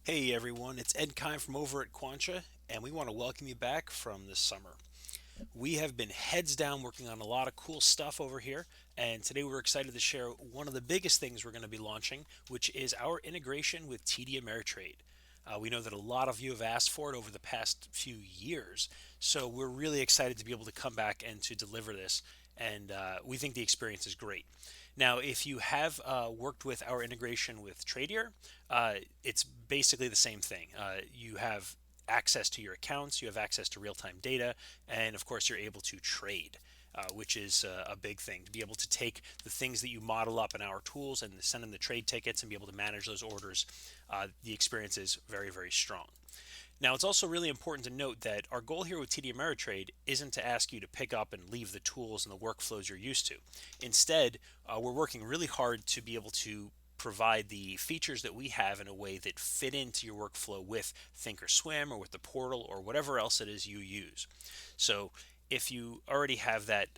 Hey everyone, it's Ed Kime from over at Quantcha, and we want to welcome you back from this summer. We have been heads down working on a lot of cool stuff over here, and today we're excited to share one of the biggest things we're going to be launching, which is our integration with TD Ameritrade. We know that a lot of you have asked for it over the past few years, so we're really excited to be able to come back and to deliver this, and we think the experience is great. Now, if you have worked with our integration with Tradier, it's basically the same thing. You have access to your accounts, you have access to real time data, and of course, you're able to trade. Which is a big thing to be able to take the things that you model up in our tools and send them the trade tickets and be able to manage those orders. The experience is very, very strong. Now, it's also really important to note that our goal here with TD Ameritrade isn't to ask you to pick up and leave the tools and the workflows you're used to. Instead, we're working really hard to be able to provide the features that we have in a way that fit into your workflow with Thinkorswim or with the portal or whatever else it is you use. So if you already have that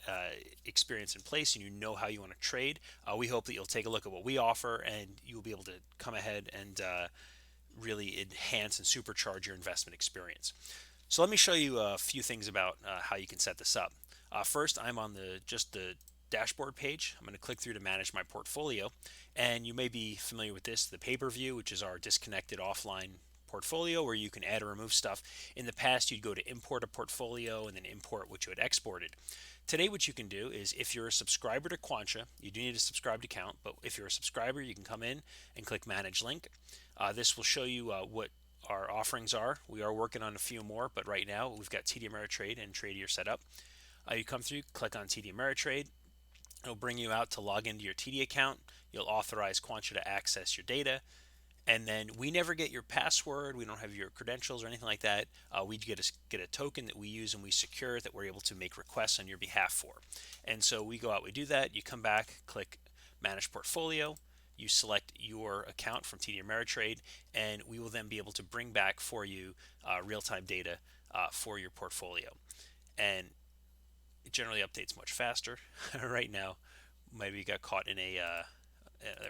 experience in place and you know how you want to trade, we hope that you'll take a look at what we offer and you'll be able to come ahead and really enhance and supercharge your investment experience. So let me show you a few things about how you can set this up. First, I'm on the dashboard page. I'm going to click through to manage my portfolio, and you may be familiar with this, the paper view, which is our disconnected offline portfolio where you can add or remove stuff. In the past, you'd go to import a portfolio and then import what you had exported. Today, what you can do is if you're a subscriber to Quantcha, you do need a subscribed account, but if you're a subscriber, you can come in and click Manage Link. This will show you what our offerings are. We are working on a few more, but right now we've got TD Ameritrade and Tradier set up. You come through, click on TD Ameritrade. It'll bring you out to log into your TD account. You'll authorize Quantcha to access your data. And then we never get your password. We don't have your credentials or anything like that. We get a token that we use and we secure that we're able to make requests on your behalf for. And so we go out, we do that. You come back, click Manage Portfolio. You select your account from TD Ameritrade, and we will then be able to bring back for you real-time data for your portfolio. And it generally updates much faster. Right now, maybe you got caught in there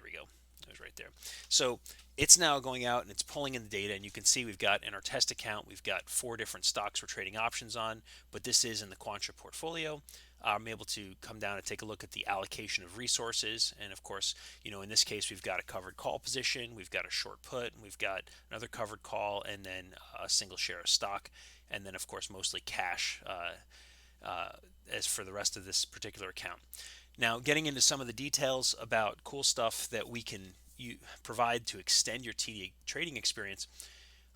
we go. It was right there. So it's now going out and it's pulling in the data, and you can see we've got in our test account, we've got 4 different stocks we're trading options on, but this is in the Quantcha portfolio. I'm able to come down and take a look at the allocation of resources. And of course, in this case, we've got a covered call position, we've got a short put, and we've got another covered call, and then a single share of stock, and then of course, mostly cash as for the rest of this particular account. Now, getting into some of the details about cool stuff that we can provide to extend your TD trading experience.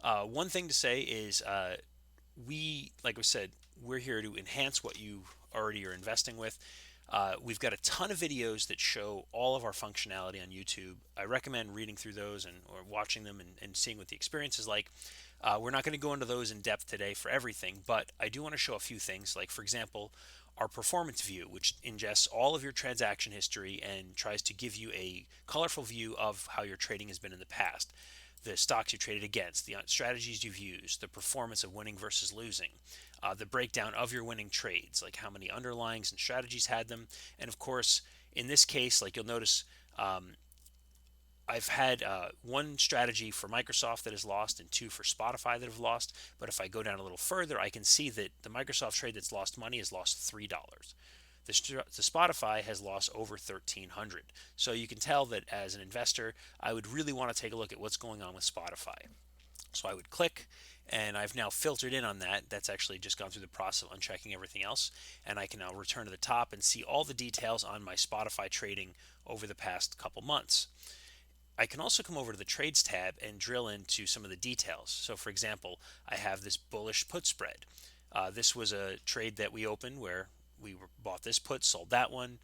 One thing to say is like I said, we're here to enhance what you already are investing with. We've got a ton of videos that show all of our functionality on YouTube. I recommend reading through those or watching them and seeing what the experience is like. We're not going to go into those in depth today for everything, but I do want to show a few things. Like, for example, our performance view, which ingests all of your transaction history and tries to give you a colorful view of how your trading has been in the past, the stocks you traded against, the strategies you've used, the performance of winning versus losing, the breakdown of your winning trades, like how many underlyings and strategies had them. And of course, in this case, like you'll notice, I've had one strategy for Microsoft that has lost and 2 for Spotify that have lost. But if I go down a little further, I can see that the Microsoft trade that's lost money has lost $3. The Spotify has lost over 1,300. So you can tell that as an investor, I would really want to take a look at what's going on with Spotify. So I would click, and I've now filtered in on that. That's actually just gone through the process of unchecking everything else. And I can now return to the top and see all the details on my Spotify trading over the past couple months. I can also come over to the trades tab and drill into some of the details. So for example, I have this bullish put spread. This was a trade that we opened where we bought this put, sold that one.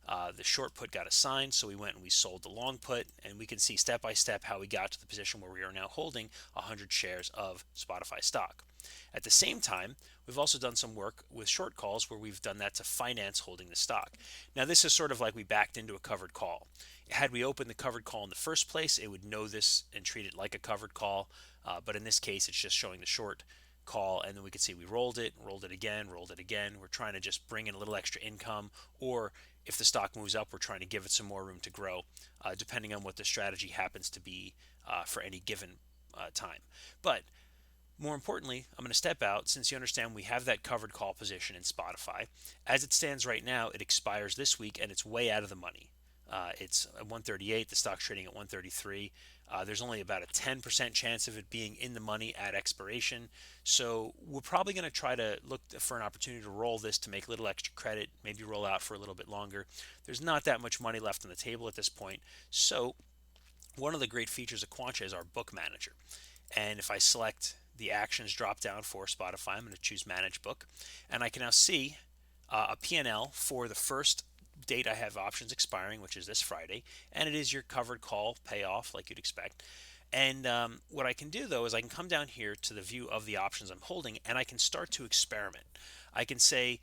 The short put got assigned, so we went and we sold the long put, and we can see step by step how we got to the position where we are now holding 100 shares of Spotify stock. At the same time, we've also done some work with short calls where we've done that to finance holding the stock. Now, this is sort of like we backed into a covered call. Had we opened the covered call in the first place, it would know this and treat it like a covered call. But in this case, it's just showing the short call, and then we could see we rolled it again, rolled it again. We're trying to just bring in a little extra income, or if the stock moves up, we're trying to give it some more room to grow, depending on what the strategy happens to be for any given time. But more importantly, I'm going to step out since you understand we have that covered call position in Spotify. As it stands right now, it expires this week and it's way out of the money. It's at 138. The stock's trading at 133. There's only about a 10% chance of it being in the money at expiration. So we're probably going to try to look for an opportunity to roll this to make a little extra credit, maybe roll out for a little bit longer. There's not that much money left on the table at this point. So one of the great features of Quantcha is our book manager. And if I select the actions drop down for Spotify, I'm going to choose manage book. And I can now see a P&L for the first date I have options expiring, which is this Friday. And it is your covered call payoff like you'd expect. And what I can do though is I can come down here to the view of the options I'm holding and I can start to experiment. I can say,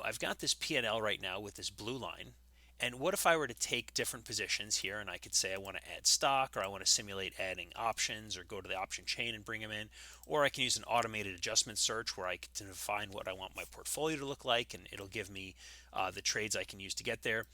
I've got this P&L right now with this blue line. And what if I were to take different positions here and I could say I want to add stock or I want to simulate adding options or go to the option chain and bring them in, or I can use an automated adjustment search where I can define what I want my portfolio to look like and it'll give me the trades I can use to get there.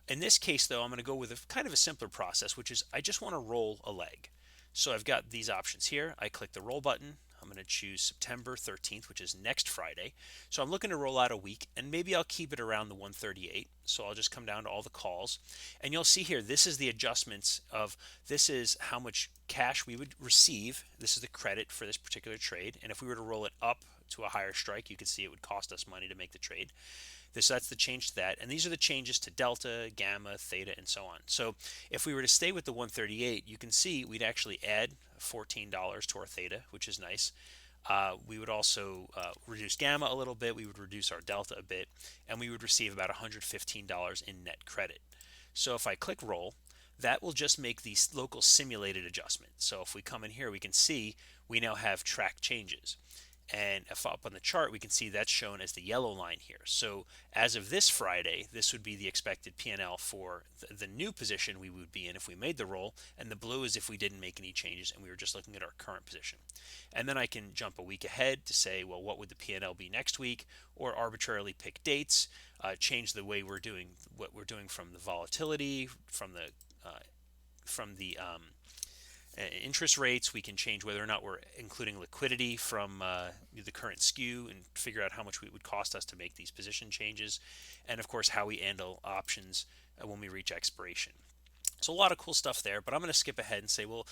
In this case though, I'm going to go with a kind of a simpler process, which is I just want to roll a leg. So I've got these options here. I click the roll button. I'm going to choose September 13th, which is next Friday. So I'm looking to roll out a week and maybe I'll keep it around the 138. So I'll just come down to all the calls and you'll see here, this is the adjustments of this is how much cash we would receive. This is the credit for this particular trade. And if we were to roll it up to a higher strike, you can see it would cost us money to make the trade. That's the change to that. And these are the changes to delta, gamma, theta, and so on. So if we were to stay with the 138, you can see we'd actually add $14 to our theta, which is nice. We would also reduce gamma a little bit. We would reduce our delta a bit. And we would receive about $115 in net credit. So if I click roll, that will just make these local simulated adjustments. So if we come in here, we can see we now have track changes. And if up on the chart, we can see that's shown as the yellow line here. So as of this Friday, this would be the expected P&L for the new position we would be in if we made the roll. And the blue is if we didn't make any changes and we were just looking at our current position. And then I can jump a week ahead to say, well, what would the P&L be next week? Or arbitrarily pick dates, change the way we're doing what we're doing from the volatility, from the interest rates. We can change whether or not we're including liquidity from the current skew and figure out how much it would cost us to make these position changes. And of course, how we handle options when we reach expiration. So a lot of cool stuff there, but I'm going to skip ahead and say, well,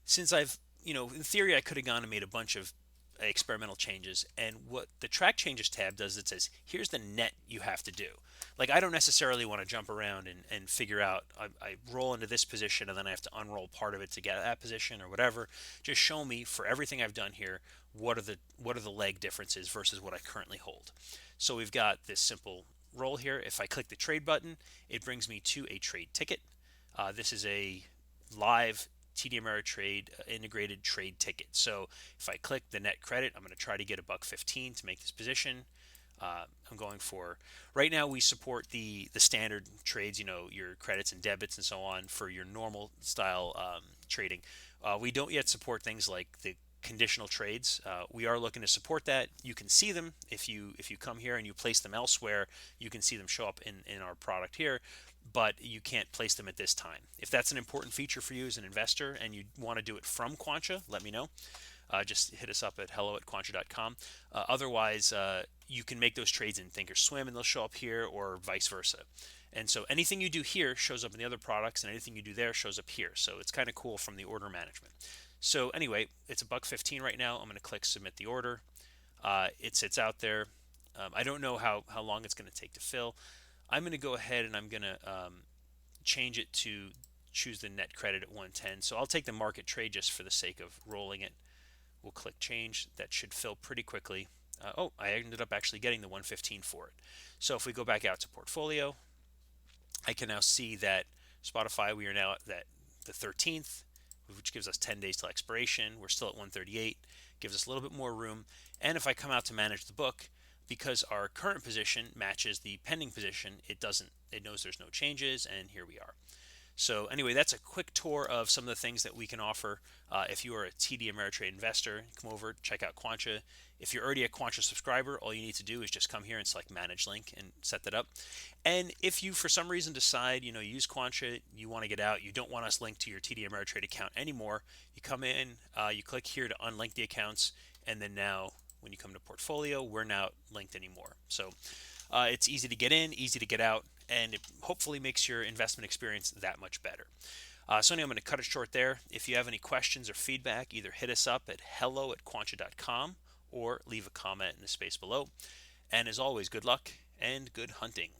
since in theory, I could have gone and made a bunch of experimental changes. And what the track changes tab does, it says, here's the net you have to do. Like, I don't necessarily want to jump around and figure out, I roll into this position and then I have to unroll part of it to get that position or whatever. Just show me for everything I've done here, what are the leg differences versus what I currently hold. So we've got this simple roll here. If I click the trade button, it brings me to a trade ticket. This is a live TD Ameritrade integrated trade ticket. So if I click the net credit, I'm going to try to get $1.15 to make this position. I'm going for, right now we support the standard trades, your credits and debits and so on for your normal style trading. We don't yet support things like the conditional trades. We are looking to support that. You can see them if you come here and you place them elsewhere. You can see them show up in our product here, but you can't place them at this time. If that's an important feature for you as an investor and you want to do it from Quantcha, let me know. Just hit us up at hello@quantcha.com. Otherwise, you can make those trades in Thinkorswim and they'll show up here, or vice versa. And so anything you do here shows up in the other products, and anything you do there shows up here. So it's kind of cool from the order management. So anyway, it's $1.15 right now. I'm going to click submit the order. It sits out there. I don't know how long it's going to take to fill. I'm going to go ahead and I'm going to change it to choose the net credit at 110. So I'll take the market trade just for the sake of rolling it. We'll click change. That should fill pretty quickly. I ended up actually getting the 115 for it. So if we go back out to portfolio, I can now see that Spotify, we are now at the 13th, which gives us 10 days till expiration. We're still at 138, gives us a little bit more room. And if I come out to manage the book, because our current position matches the pending position, it knows there's no changes, and here we are. So anyway, that's a quick tour of some of the things that we can offer. If you are a TD Ameritrade investor, come over, check out Quantcha. If you're already a Quantcha subscriber, all you need to do is just come here and select Manage Link and set that up. And if you, for some reason, decide, use Quantcha, you want to get out, you don't want us linked to your TD Ameritrade account anymore, you come in, you click here to unlink the accounts, and then now when you come to portfolio, we're not linked anymore. So it's easy to get in, easy to get out, and it hopefully makes your investment experience that much better. So anyway, I'm going to cut it short there. If you have any questions or feedback, either hit us up at hello@quantcha.com or leave a comment in the space below. And as always, good luck and good hunting.